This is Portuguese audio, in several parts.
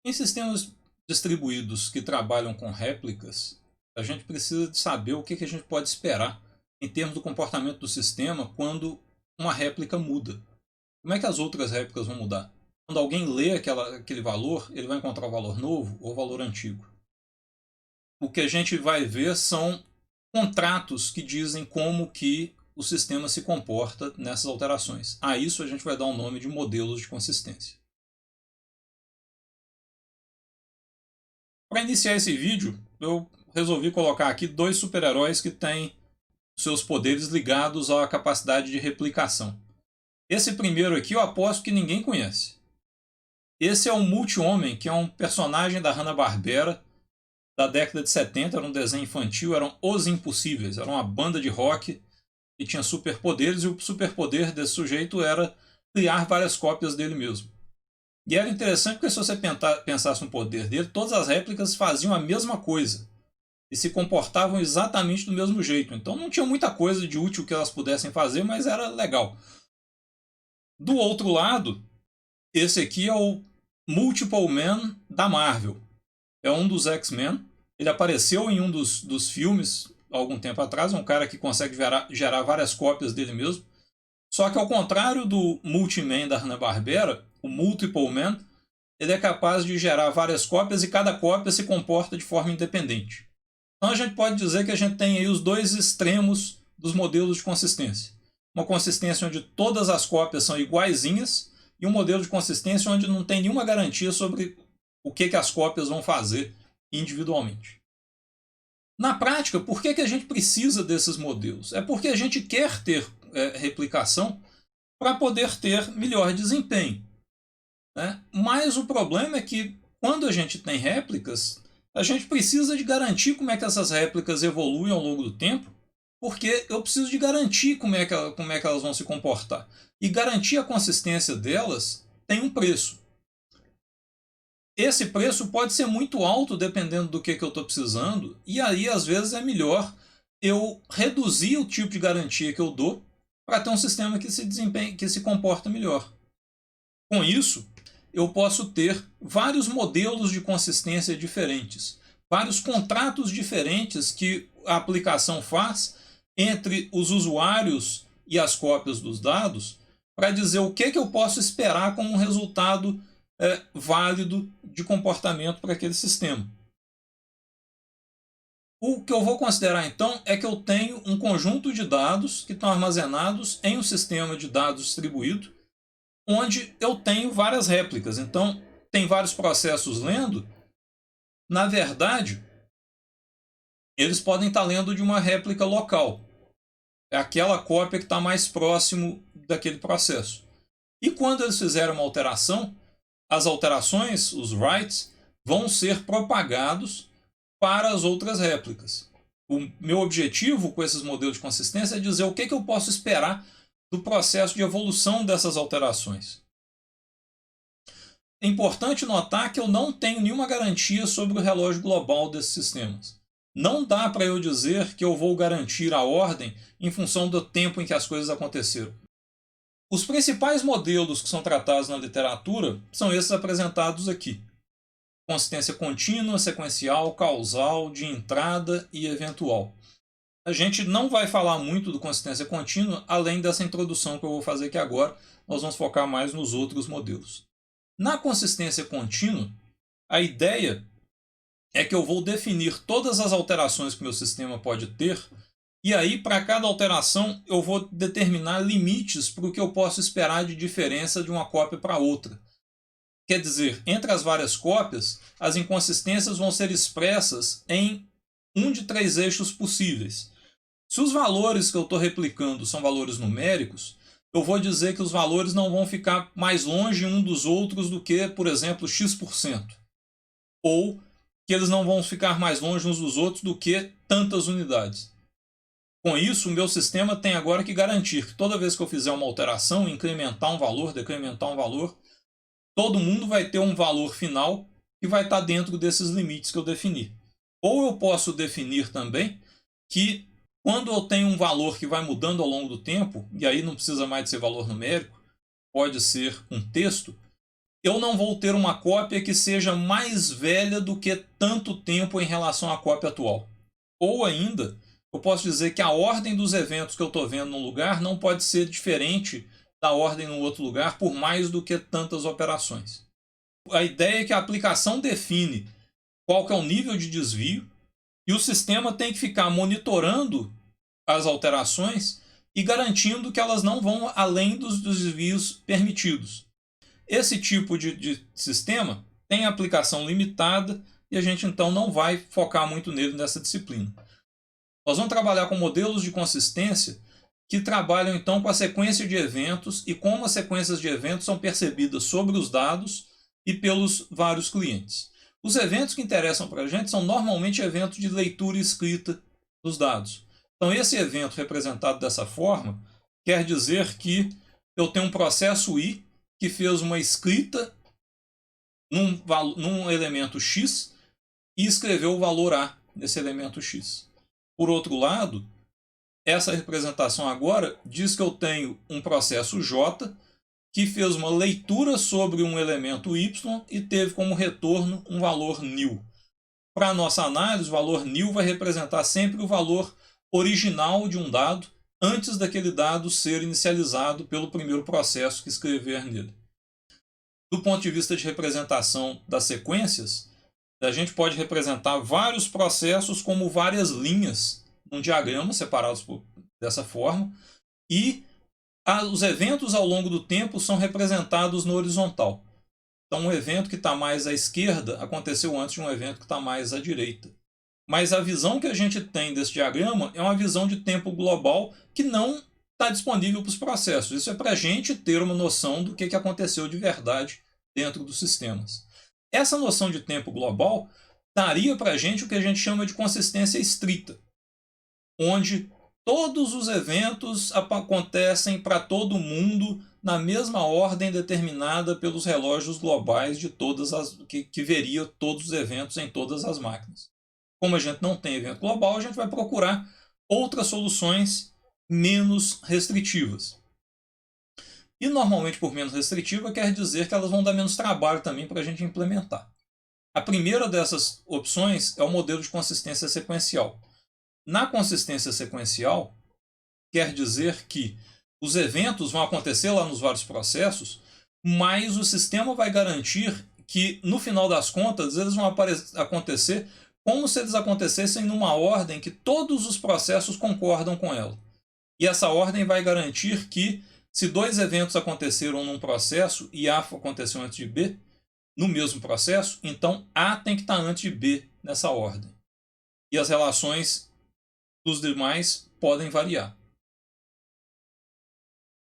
Em sistemas distribuídos que trabalham com réplicas, a gente precisa de saber o que a gente pode esperar em termos do comportamento do sistema quando uma réplica muda. Como é que as outras réplicas vão mudar? Quando alguém lê aquele valor, ele vai encontrar o valor novo ou o valor antigo. O que a gente vai ver são contratos que dizem como que o sistema se comporta nessas alterações. A isso a gente vai dar o nome de modelos de consistência. Para iniciar esse vídeo, eu resolvi colocar aqui dois super-heróis que têm seus poderes ligados à capacidade de replicação. Esse primeiro aqui eu aposto que ninguém conhece. Esse é o Multi-Homem, que é um personagem da Hanna-Barbera da década de 70, era um desenho infantil, eram Os Impossíveis, era uma banda de rock que tinha superpoderes e o superpoder desse sujeito era criar várias cópias dele mesmo. E era interessante porque se você pensasse no poder dele, todas as réplicas faziam a mesma coisa e se comportavam exatamente do mesmo jeito. Então não tinha muita coisa de útil que elas pudessem fazer, mas era legal. Do outro lado, esse aqui é o Multiple Man da Marvel. É um dos X-Men. Ele apareceu em um dos filmes há algum tempo atrás. É um cara que consegue gerar várias cópias dele mesmo. Só que ao contrário do Multi-Man da Hanna-Barbera, o Multiple Man, ele é capaz de gerar várias cópias e cada cópia se comporta de forma independente. Então a gente pode dizer que a gente tem aí os dois extremos dos modelos de consistência. Uma consistência onde todas as cópias são iguaizinhas e um modelo de consistência onde não tem nenhuma garantia sobre o que as cópias vão fazer individualmente. Na prática, por que a gente precisa desses modelos? É porque a gente quer ter replicação para poder ter melhor desempenho, né? Mas o problema é que quando a gente tem réplicas, a gente precisa de garantir como é que essas réplicas evoluem ao longo do tempo, porque eu preciso de garantir como é que elas vão se comportar. E garantir a consistência delas tem um preço. Esse preço pode ser muito alto dependendo do que eu estou precisando, e aí às vezes é melhor eu reduzir o tipo de garantia que eu dou para ter um sistema que se desempenhe, que se comporta melhor. Com isso, eu posso ter vários modelos de consistência diferentes, vários contratos diferentes que a aplicação faz entre os usuários e as cópias dos dados para dizer o que eu posso esperar como um resultado válido de comportamento para aquele sistema. O que eu vou considerar então é que eu tenho um conjunto de dados que estão armazenados em um sistema de dados distribuído, onde eu tenho várias réplicas. Então, tem vários processos lendo. Na verdade, eles podem estar lendo de uma réplica local. É aquela cópia que está mais próximo daquele processo. E quando eles fizerem uma alteração, as alterações, os writes, vão ser propagados para as outras réplicas. O meu objetivo com esses modelos de consistência é dizer o que eu posso esperar do processo de evolução dessas alterações. É importante notar que eu não tenho nenhuma garantia sobre o relógio global desses sistemas. Não dá para eu dizer que eu vou garantir a ordem em função do tempo em que as coisas aconteceram. Os principais modelos que são tratados na literatura são esses apresentados aqui: consistência contínua, sequencial, causal, de entrada e eventual. A gente não vai falar muito do consistência contínua, além dessa introdução que eu vou fazer aqui agora. Nós vamos focar mais nos outros modelos. Na consistência contínua, a ideia é que eu vou definir todas as alterações que meu sistema pode ter, e aí, para cada alteração, eu vou determinar limites para o que eu posso esperar de diferença de uma cópia para outra. Quer dizer, entre as várias cópias, as inconsistências vão ser expressas em um de três eixos possíveis. Se os valores que eu estou replicando são valores numéricos, eu vou dizer que os valores não vão ficar mais longe um dos outros do que, por exemplo, x%. Ou que eles não vão ficar mais longe uns dos outros do que tantas unidades. Com isso, o meu sistema tem agora que garantir que toda vez que eu fizer uma alteração, incrementar um valor, decrementar um valor, todo mundo vai ter um valor final que vai estar dentro desses limites que eu defini. Ou eu posso definir também que quando eu tenho um valor que vai mudando ao longo do tempo, e aí não precisa mais de ser valor numérico, pode ser um texto, eu não vou ter uma cópia que seja mais velha do que tanto tempo em relação à cópia atual. Ou ainda, eu posso dizer que a ordem dos eventos que eu estou vendo num lugar não pode ser diferente da ordem no outro lugar por mais do que tantas operações. A ideia é que a aplicação define qual que é o nível de desvio e o sistema tem que ficar monitorando as alterações e garantindo que elas não vão além dos desvios permitidos. Esse tipo de sistema tem aplicação limitada e a gente então não vai focar muito nele nessa disciplina. Nós vamos trabalhar com modelos de consistência que trabalham então com a sequência de eventos e como as sequências de eventos são percebidas sobre os dados e pelos vários clientes. Os eventos que interessam para a gente são normalmente eventos de leitura e escrita dos dados. Então, esse evento representado dessa forma quer dizer que eu tenho um processo I que fez uma escrita num elemento X e escreveu o valor A nesse elemento X. Por outro lado, essa representação agora diz que eu tenho um processo J que fez uma leitura sobre um elemento Y e teve como retorno um valor nil. Para a nossa análise, o valor nil vai representar sempre o valor original de um dado antes daquele dado ser inicializado pelo primeiro processo que escrever nele. Do ponto de vista de representação das sequências, a gente pode representar vários processos como várias linhas num diagrama separados dessa forma e os eventos ao longo do tempo são representados no horizontal. Então, um evento que está mais à esquerda aconteceu antes de um evento que está mais à direita. Mas a visão que a gente tem desse diagrama é uma visão de tempo global que não está disponível para os processos. Isso é para a gente ter uma noção do que aconteceu de verdade dentro dos sistemas. Essa noção de tempo global daria para a gente o que a gente chama de consistência estrita, onde todos os eventos acontecem para todo mundo na mesma ordem determinada pelos relógios globais de todas as que veria todos os eventos em todas as máquinas. Como a gente não tem evento global, a gente vai procurar outras soluções menos restritivas. E normalmente por menos restritiva quer dizer que elas vão dar menos trabalho também para a gente implementar. A primeira dessas opções é o modelo de consistência sequencial. Na consistência sequencial, quer dizer que os eventos vão acontecer lá nos vários processos, mas o sistema vai garantir que, no final das contas, eles vão acontecer como se eles acontecessem numa ordem que todos os processos concordam com ela. E essa ordem vai garantir que, se dois eventos aconteceram num processo e A aconteceu antes de B, no mesmo processo, então A tem que estar antes de B nessa ordem. E as relações dos demais podem variar.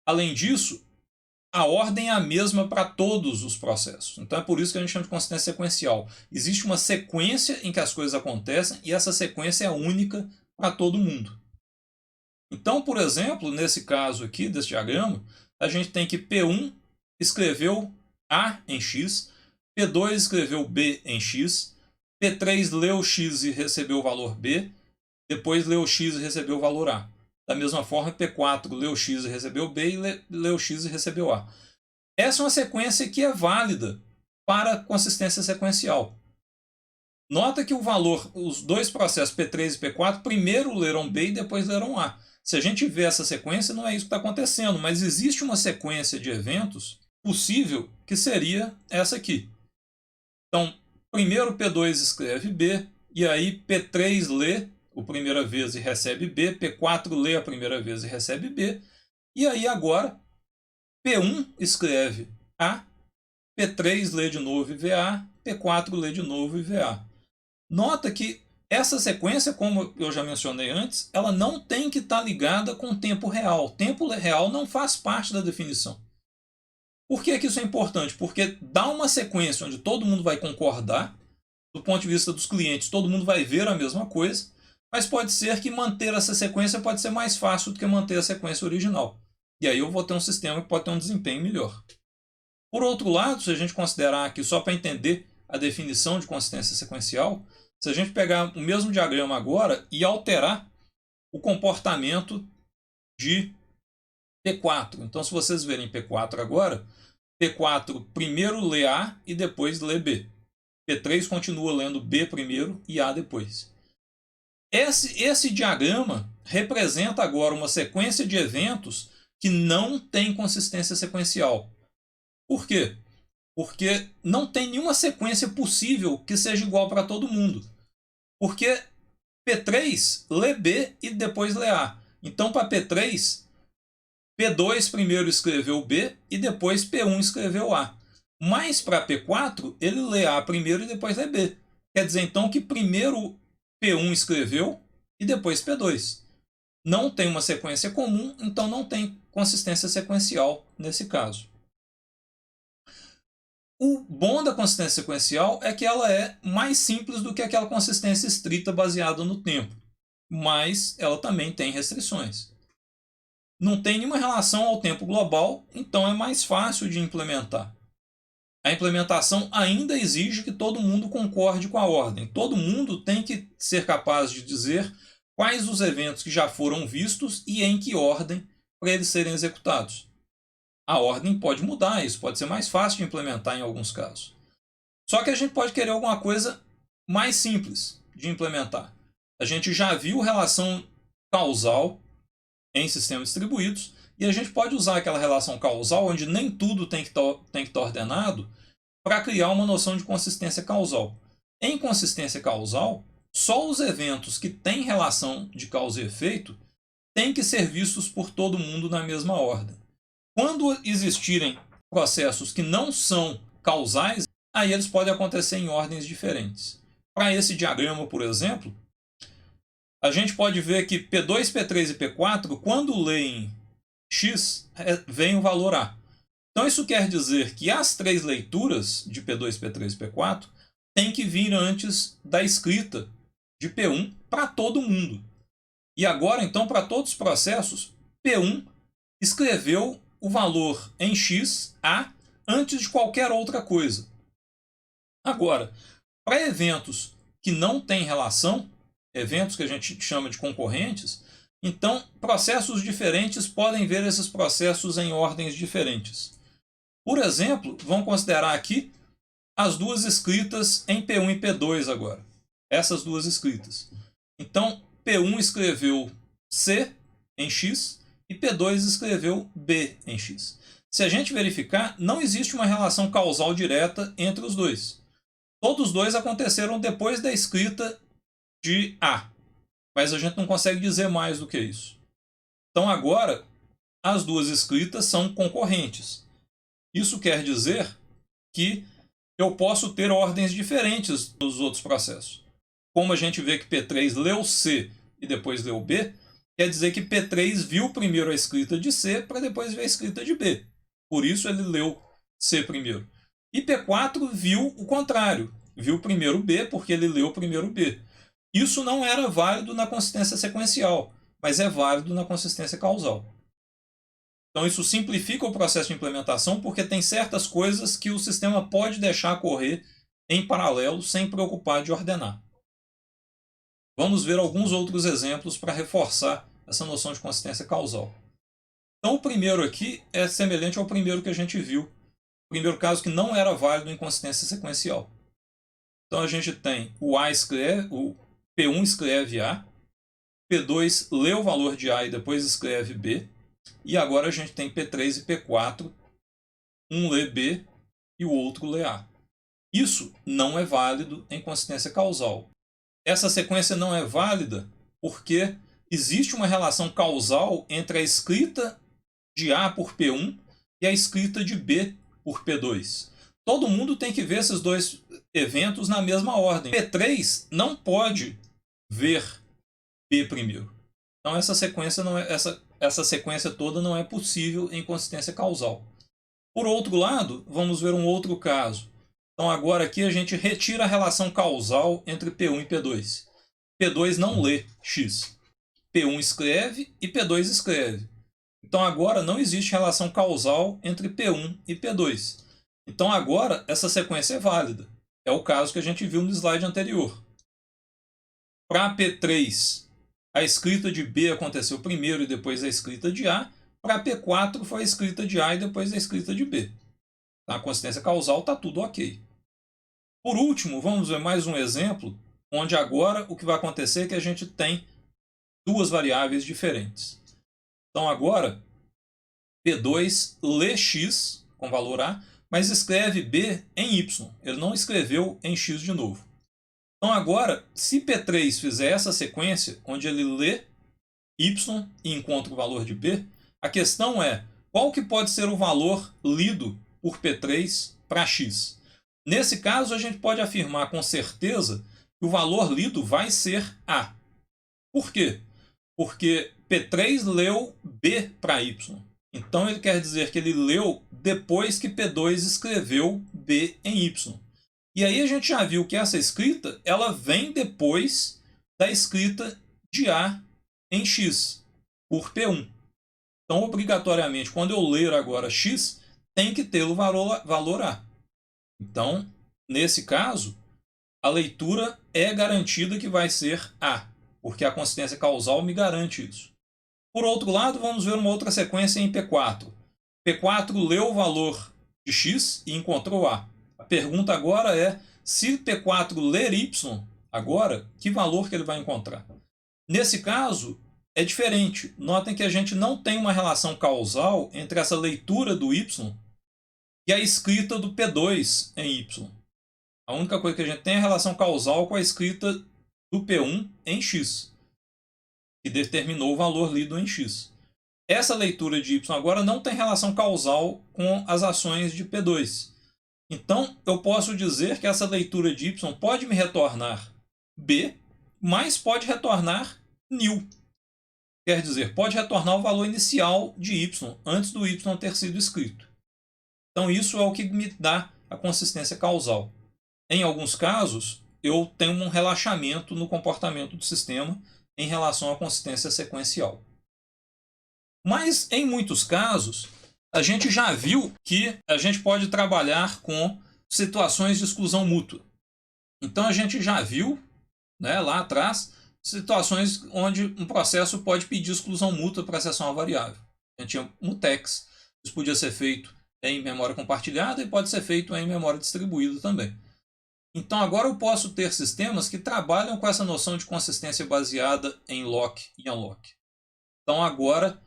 Além disso, a ordem é a mesma para todos os processos. Então é por isso que a gente chama de consistência sequencial. Existe uma sequência em que as coisas acontecem e essa sequência é única para todo mundo. Então, por exemplo, nesse caso aqui, desse diagrama, a gente tem que P1 escreveu A em X, P2 escreveu B em X, P3 leu X e recebeu o valor B, depois leu X e recebeu o valor A. Da mesma forma, P4 leu X e recebeu B e leu X e recebeu A. Essa é uma sequência que é válida para consistência sequencial. Nota que o valor, os dois processos P3 e P4, primeiro leram B e depois leram A. Se a gente vê essa sequência, não é isso que está acontecendo, mas existe uma sequência de eventos possível que seria essa aqui. Então, primeiro P2 escreve B, e aí P3 lê a primeira vez e recebe B, P4 lê a primeira vez e recebe B, e aí agora P1 escreve A, P3 lê de novo e vê A, P4 lê de novo e vê A. Nota que essa sequência, como eu já mencionei antes, ela não tem que estar ligada com o tempo real. Tempo real não faz parte da definição. Por que isso é importante? Porque dá uma sequência onde todo mundo vai concordar, do ponto de vista dos clientes, todo mundo vai ver a mesma coisa, mas pode ser que manter essa sequência pode ser mais fácil do que manter a sequência original. E aí eu vou ter um sistema que pode ter um desempenho melhor. Por outro lado, se a gente considerar aqui, só para entender a definição de consistência sequencial, se a gente pegar o mesmo diagrama agora e alterar o comportamento de P4. Então, se vocês verem P4 agora, P4 primeiro lê A e depois lê B. P3 continua lendo B primeiro e A depois. Esse diagrama representa agora uma sequência de eventos que não tem consistência sequencial. Por quê? Porque não tem nenhuma sequência possível que seja igual para todo mundo. Porque P3 lê B e depois lê A. Então, para P3, P2 primeiro escreveu B e depois P1 escreveu A. Mas para P4, ele lê A primeiro e depois lê B. Quer dizer, então, que primeiro P1 escreveu e depois P2. Não tem uma sequência comum, então não tem consistência sequencial nesse caso. O bom da consistência sequencial é que ela é mais simples do que aquela consistência estrita baseada no tempo, mas ela também tem restrições. Não tem nenhuma relação ao tempo global, então é mais fácil de implementar. A implementação ainda exige que todo mundo concorde com a ordem. Todo mundo tem que ser capaz de dizer quais os eventos que já foram vistos e em que ordem para eles serem executados. A ordem pode mudar, isso pode ser mais fácil de implementar em alguns casos. Só que a gente pode querer alguma coisa mais simples de implementar. A gente já viu relação causal em sistemas distribuídos e a gente pode usar aquela relação causal onde nem tudo tem que estar ordenado para criar uma noção de consistência causal. Em consistência causal, só os eventos que têm relação de causa e efeito têm que ser vistos por todo mundo na mesma ordem. Quando existirem processos que não são causais, aí eles podem acontecer em ordens diferentes. Para esse diagrama, por exemplo, a gente pode ver que P2, P3 e P4, quando leem X, vem o valor A. Então isso quer dizer que as três leituras de P2, P3 e P4 têm que vir antes da escrita de P1 para todo mundo. E agora, então, para todos os processos, P1 escreveu o valor em X, A, antes de qualquer outra coisa. Agora, para eventos que não têm relação, eventos que a gente chama de concorrentes, então processos diferentes podem ver esses processos em ordens diferentes. Por exemplo, vamos considerar aqui as duas escritas em P1 e P2 agora. Essas duas escritas. Então, P1 escreveu C em X e P2 escreveu B em X. Se a gente verificar, não existe uma relação causal direta entre os dois. Todos os dois aconteceram depois da escrita de A, mas a gente não consegue dizer mais do que isso. Então agora, as duas escritas são concorrentes. Isso quer dizer que eu posso ter ordens diferentes dos outros processos. Como a gente vê que P3 leu C e depois leu B, quer dizer que P3 viu primeiro a escrita de C para depois ver a escrita de B. Por isso ele leu C primeiro. E P4 viu o contrário. Viu primeiro B porque ele leu primeiro B. Isso não era válido na consistência sequencial, mas é válido na consistência causal. Então isso simplifica o processo de implementação porque tem certas coisas que o sistema pode deixar correr em paralelo sem preocupar de ordenar. Vamos ver alguns outros exemplos para reforçar essa noção de consistência causal. Então o primeiro aqui é semelhante ao primeiro que a gente viu. O primeiro caso que não era válido em consistência sequencial. Então a gente tem o P1 escreve A, P2 lê o valor de A e depois escreve B, e agora a gente tem P3 e P4, um lê B e o outro lê A. Isso não é válido em consistência causal. Essa sequência não é válida porque existe uma relação causal entre a escrita de A por P1 e a escrita de B por P2. Todo mundo tem que ver esses dois eventos na mesma ordem. P3 não pode ver B primeiro. Então essa sequência toda não é possível em consistência causal. Por outro lado, vamos ver um outro caso. Então agora aqui a gente retira a relação causal entre P1 e P2. P2 não lê X. P1 escreve e P2 escreve. Então agora não existe relação causal entre P1 e P2. Então agora essa sequência é válida. É o caso que a gente viu no slide anterior. Para P3, a escrita de B aconteceu primeiro e depois a escrita de A. Para P4 foi a escrita de A e depois a escrita de B. A consistência causal está tudo ok. Por último, vamos ver mais um exemplo, onde agora o que vai acontecer é que a gente tem duas variáveis diferentes. Então agora, P2 lê x com valor A, mas escreve B em Y. Ele não escreveu em x de novo. Então agora, se P3 fizer essa sequência, onde ele lê Y e encontra o valor de B, a questão é qual que pode ser o valor lido por P3 para x. Nesse caso, a gente pode afirmar com certeza que o valor lido vai ser A. Por quê? Porque P3 leu B para Y. Então ele quer dizer que ele leu depois que P2 escreveu B em Y. E aí a gente já viu que essa escrita ela vem depois da escrita de A em X, por P1. Então, obrigatoriamente, quando eu ler agora X, tem que ter o valor A. Então, nesse caso, a leitura é garantida que vai ser A, porque a consistência causal me garante isso. Por outro lado, vamos ver uma outra sequência em P4. P4 leu o valor de X e encontrou A. A pergunta agora é, se P4 ler Y, agora, que valor que ele vai encontrar? Nesse caso, é diferente. Notem que a gente não tem uma relação causal entre essa leitura do Y e a escrita do P2 em Y. A única coisa que a gente tem é a relação causal com a escrita do P1 em X, que determinou o valor lido em X. Essa leitura de Y agora não tem relação causal com as ações de P2. Então, eu posso dizer que essa leitura de Y pode me retornar B, mas pode retornar nil. Quer dizer, pode retornar o valor inicial de Y, antes do Y ter sido escrito. Então, isso é o que me dá a consistência causal. Em alguns casos, eu tenho um relaxamento no comportamento do sistema em relação à consistência sequencial. Mas, em muitos casos, a gente já viu que a gente pode trabalhar com situações de exclusão mútua. Então, a gente já viu, né, lá atrás, situações onde um processo pode pedir exclusão mútua para acessar uma variável. A gente tinha mutex. Isso podia ser feito em memória compartilhada e pode ser feito em memória distribuída também. Então, agora eu posso ter sistemas que trabalham com essa noção de consistência baseada em lock e unlock. Então, agora,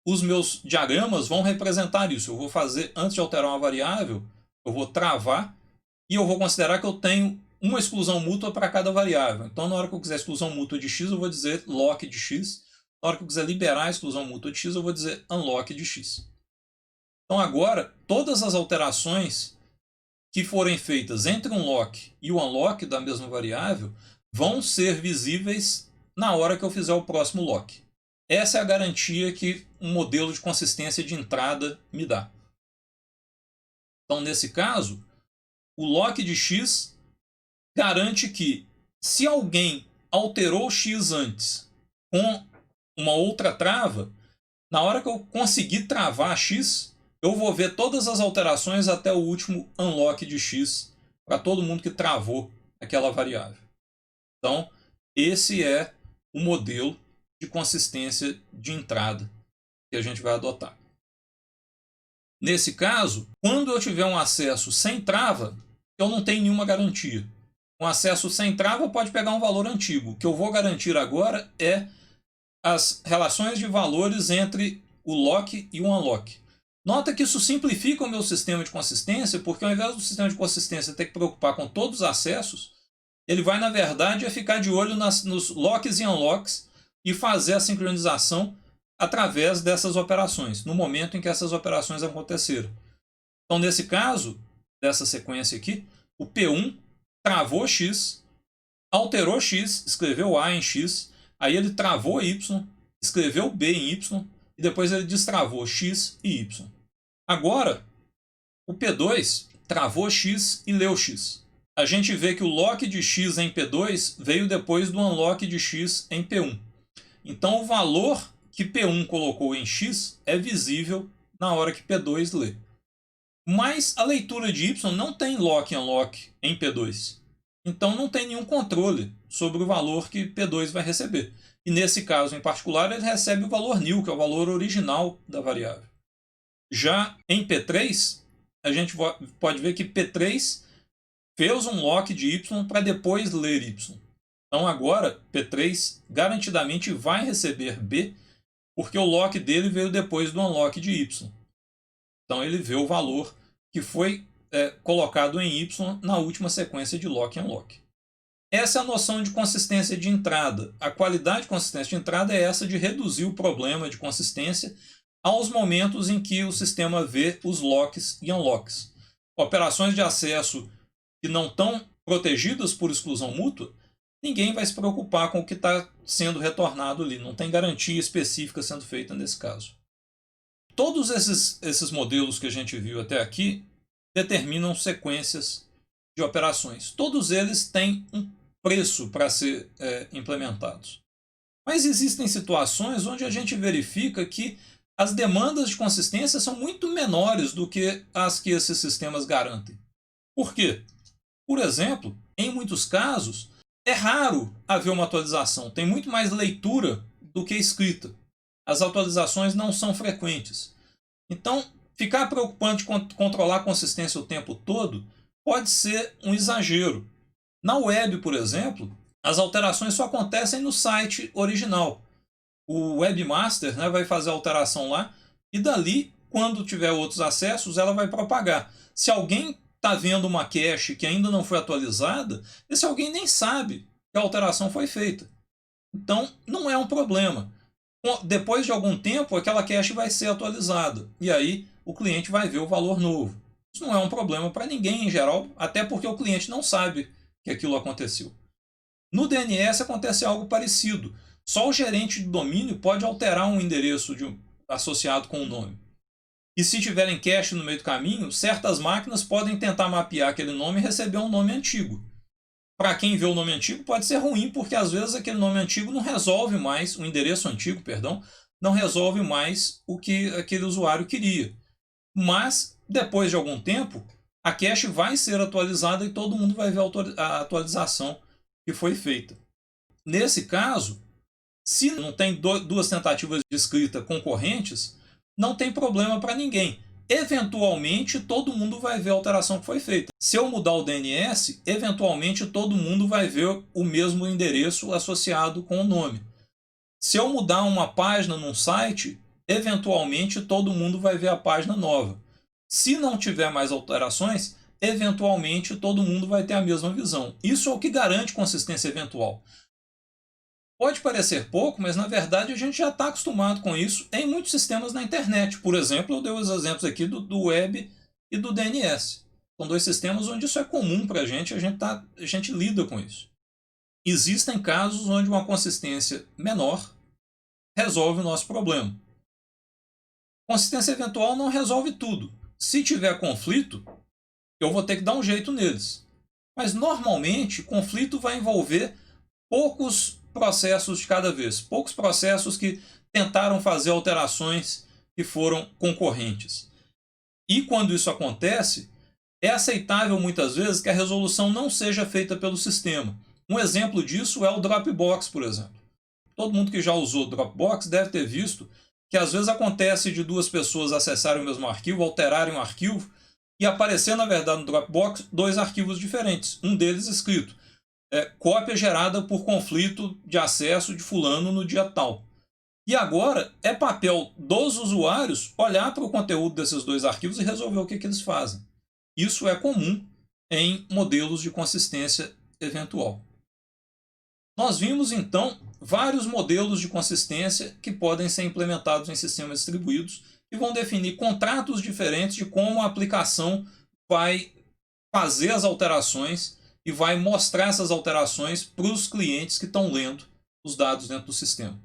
os meus diagramas vão representar isso. Eu vou fazer, antes de alterar uma variável, eu vou travar e eu vou considerar que eu tenho uma exclusão mútua para cada variável. Então, na hora que eu quiser exclusão mútua de x, eu vou dizer lock de x. Na hora que eu quiser liberar a exclusão mútua de x, eu vou dizer unlock de x. Então, agora, todas as alterações que forem feitas entre um lock e o unlock da mesma variável vão ser visíveis na hora que eu fizer o próximo lock. Essa é a garantia que um modelo de consistência de entrada me dá. Então, nesse caso, o lock de x garante que, se alguém alterou x antes com uma outra trava, na hora que eu conseguir travar x, eu vou ver todas as alterações até o último unlock de x para todo mundo que travou aquela variável. Então, esse é o modelo de consistência de entrada que a gente vai adotar. Nesse caso, quando eu tiver um acesso sem trava, eu não tenho nenhuma garantia. Um acesso sem trava pode pegar um valor antigo. O que eu vou garantir agora é as relações de valores entre o lock e o unlock. Nota que isso simplifica o meu sistema de consistência, porque ao invés do sistema de consistência ter que preocupar com todos os acessos, ele vai, na verdade, ficar de olho nos locks e unlocks e fazer a sincronização através dessas operações, no momento em que essas operações aconteceram. Então, nesse caso, dessa sequência aqui, o P1 travou x, alterou x, escreveu A em x, aí ele travou y, escreveu B em y, e depois ele destravou x e y. Agora, o P2 travou x e leu x. A gente vê que o lock de x em P2 veio depois do unlock de x em P1. Então, o valor que P1 colocou em x é visível na hora que P2 lê. Mas a leitura de y não tem lock e unlock em P2. Então, não tem nenhum controle sobre o valor que P2 vai receber. E nesse caso em particular, ele recebe o valor nil, que é o valor original da variável. Já em P3, a gente pode ver que P3 fez um lock de Y para depois ler Y. Então agora P3 garantidamente vai receber B, porque o lock dele veio depois do unlock de Y. Então ele vê o valor que foi colocado em Y na última sequência de lock e unlock. Essa é a noção de consistência de entrada. A qualidade de consistência de entrada é essa de reduzir o problema de consistência aos momentos em que o sistema vê os locks e unlocks. Operações de acesso que não estão protegidas por exclusão mútua, ninguém vai se preocupar com o que está sendo retornado ali. Não tem garantia específica sendo feita nesse caso. Todos esses modelos que a gente viu até aqui determinam sequências de operações. Todos eles têm um preço para ser implementados. Mas existem situações onde a gente verifica que as demandas de consistência são muito menores do que as que esses sistemas garantem. Por quê? Por exemplo, em muitos casos, é raro haver uma atualização. Tem muito mais leitura do que escrita. As atualizações não são frequentes. Então, ficar preocupante com controlar a consistência o tempo todo pode ser um exagero. Na web, por exemplo, as alterações só acontecem no site original. O webmaster, né, vai fazer a alteração lá e dali, quando tiver outros acessos, ela vai propagar. Se alguém está vendo uma cache que ainda não foi atualizada, esse alguém nem sabe que a alteração foi feita. Então, não é um problema. Depois de algum tempo, aquela cache vai ser atualizada. E aí, o cliente vai ver o valor novo. Isso não é um problema para ninguém em geral, até porque o cliente não sabe que aquilo aconteceu. No DNS acontece algo parecido. Só o gerente de domínio pode alterar um endereço associado com o nome. E se tiverem cache no meio do caminho, certas máquinas podem tentar mapear aquele nome e receber um nome antigo. Para quem vê o nome antigo pode ser ruim, porque às vezes aquele nome antigo não resolve mais, o endereço antigo, perdão, não resolve mais o que aquele usuário queria. Mas, depois de algum tempo, a cache vai ser atualizada e todo mundo vai ver a atualização que foi feita. Nesse caso, se não tem duas tentativas de escrita concorrentes, não tem problema para ninguém. Eventualmente, todo mundo vai ver a alteração que foi feita. Se eu mudar o DNS, eventualmente todo mundo vai ver o mesmo endereço associado com o nome. Se eu mudar uma página num site, eventualmente todo mundo vai ver a página nova. Se não tiver mais alterações, eventualmente todo mundo vai ter a mesma visão. Isso é o que garante consistência eventual. Pode parecer pouco, mas na verdade a gente já está acostumado com isso em muitos sistemas na internet. Por exemplo, eu dei os exemplos aqui do web e do DNS. São dois sistemas onde isso é comum para a gente lida com isso. Existem casos onde uma consistência menor resolve o nosso problema. Consistência eventual não resolve tudo. Se tiver conflito, eu vou ter que dar um jeito neles. Mas normalmente, conflito vai envolver poucos processos de cada vez. Poucos processos que tentaram fazer alterações que foram concorrentes. E quando isso acontece, é aceitável muitas vezes que a resolução não seja feita pelo sistema. Um exemplo disso é o Dropbox, por exemplo. Todo mundo que já usou Dropbox deve ter visto que às vezes acontece de duas pessoas acessarem o mesmo arquivo, alterarem o arquivo e aparecer, na verdade, no Dropbox, dois arquivos diferentes. Um deles escrito cópia gerada por conflito de acesso de fulano no dia tal. E agora é papel dos usuários olhar para o conteúdo desses dois arquivos e resolver o que eles fazem. Isso é comum em modelos de consistência eventual. Nós vimos, então, vários modelos de consistência que podem ser implementados em sistemas distribuídos e vão definir contratos diferentes de como a aplicação vai fazer as alterações e vai mostrar essas alterações para os clientes que estão lendo os dados dentro do sistema.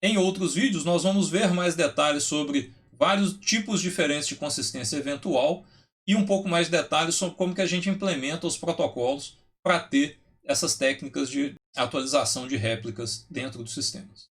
Em outros vídeos, nós vamos ver mais detalhes sobre vários tipos diferentes de consistência eventual e um pouco mais de detalhes sobre como que a gente implementa os protocolos para ter essas técnicas de atualização de réplicas dentro dos sistemas.